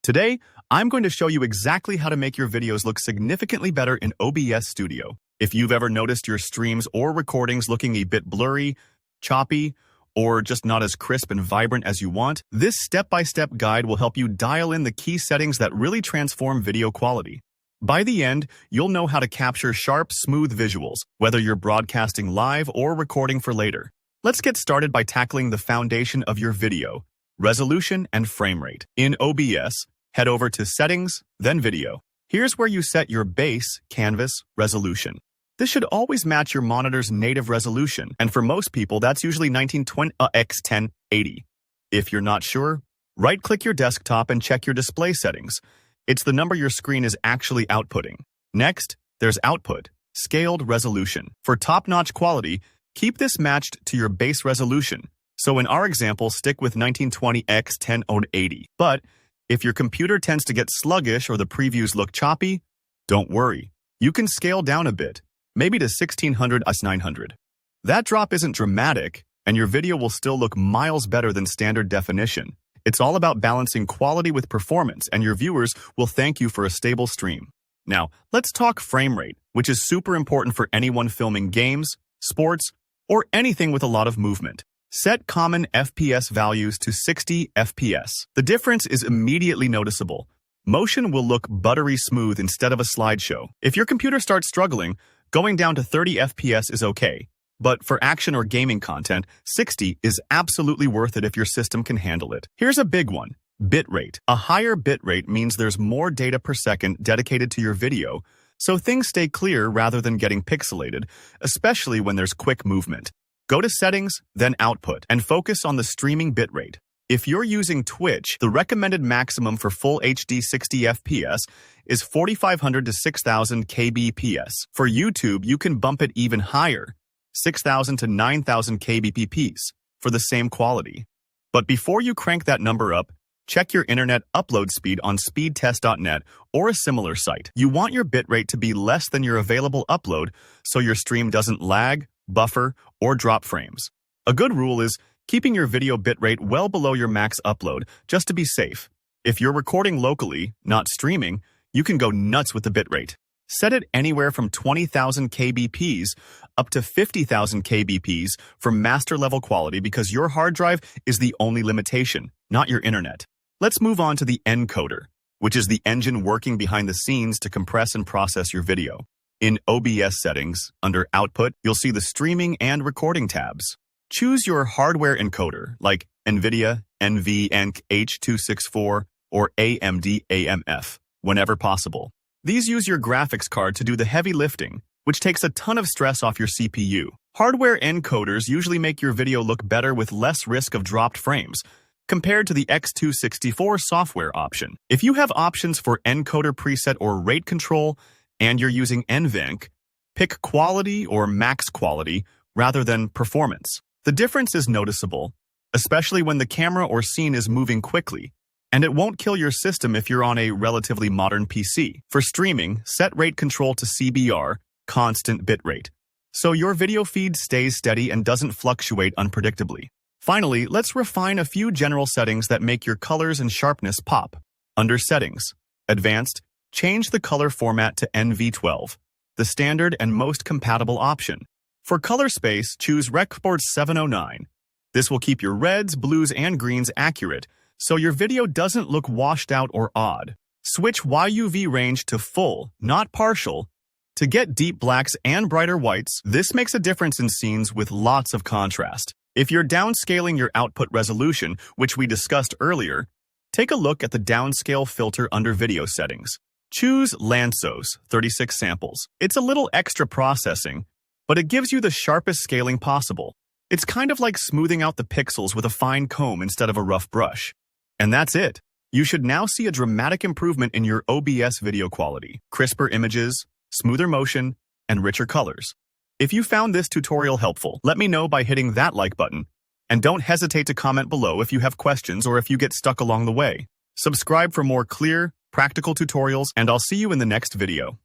Today, I'm going to show you exactly how to make your videos look significantly better in OBS Studio. If you've ever noticed your streams or recordings looking a bit blurry, choppy, or just not as crisp and vibrant as you want, this step-by-step guide will help you dial in the key settings that really transform video quality. By the end, you'll know how to capture sharp, smooth visuals, whether you're broadcasting live or recording for later. Let's get started by tackling the foundation of your video: resolution and frame rate. In OBS, head over to Settings, then Video. Here's where you set your base canvas resolution. This should always match your monitor's native resolution, and for most people, that's usually 1920 x 1080. If you're not sure, right-click your desktop and check your display settings. It's the number your screen is actually outputting. Next, there's Output, Scaled Resolution. For top-notch quality, keep this matched to your base resolution. So in our example, stick with 1920 x 1080. But if your computer tends to get sluggish or the previews look choppy, don't worry. You can scale down a bit, maybe to 1600 x 900. That drop isn't dramatic, and your video will still look miles better than standard definition. It's all about balancing quality with performance, and your viewers will thank you for a stable stream. Now, let's talk frame rate, which is super important for anyone filming games, sports, or anything with a lot of movement. Set common FPS values to 60 FPS. The difference is immediately noticeable. Motion will look buttery smooth instead of a slideshow. If your computer starts struggling, going down to 30 FPS is okay. But for action or gaming content, 60 is absolutely worth it if your system can handle it. Here's a big one: bitrate. A higher bitrate means there's more data per second dedicated to your video, so things stay clear rather than getting pixelated, especially when there's quick movement. Go to Settings, then Output, and focus on the streaming bitrate. If you're using Twitch, the recommended maximum for full HD 60 FPS is 4500 to 6000 kbps. For YouTube, you can bump it even higher, 6000 to 9000 kbps, for the same quality. But before you crank that number up, check your internet upload speed on speedtest.net or a similar site. You want your bitrate to be less than your available upload so your stream doesn't lag, buffer, or drop frames. A good rule is keeping your video bitrate well below your max upload, just to be safe. If you're recording locally, not streaming, you can go nuts with the bitrate. Set it anywhere from 20,000 kbps up to 50,000 kbps for master-level quality, because your hard drive is the only limitation, not your internet. Let's move on to the encoder, which is the engine working behind the scenes to compress and process your video. In OBS settings, under Output, you'll see the streaming and recording tabs. Choose your hardware encoder, like NVIDIA, NVENC H264, or AMD AMF, whenever possible. These use your graphics card to do the heavy lifting, which takes a ton of stress off your CPU. Hardware encoders usually make your video look better with less risk of dropped frames, compared to the X264 software option. If you have options for encoder preset or rate control, and you're using NVENC, pick quality or max quality rather than performance. The difference is noticeable, especially when the camera or scene is moving quickly, and it won't kill your system if you're on a relatively modern PC. For streaming, set rate control to CBR, constant bitrate, so your video feed stays steady and doesn't fluctuate unpredictably. Finally, let's refine a few general settings that make your colors and sharpness pop. Under Settings, Advanced, change the color format to NV12, the standard and most compatible option. For color space, choose Recport 709. This will keep your reds, blues, and greens accurate, so your video doesn't look washed out or odd. Switch YUV range to full, not partial, to get deep blacks and brighter whites. This makes a difference in scenes with lots of contrast. If you're downscaling your output resolution, which we discussed earlier, take a look at the downscale filter under Video Settings. Choose Lanczos 36 samples. It's a little extra processing, but it gives you the sharpest scaling possible. It's kind of like smoothing out the pixels with a fine comb instead of a rough brush. And that's it. You should now see a dramatic improvement in your OBS video quality: crisper images, smoother motion, and richer colors. If you found this tutorial helpful, let me know by hitting that like button. And don't hesitate to comment below if you have questions or if you get stuck along the way. Subscribe for more clear, practical tutorials, and I'll see you in the next video.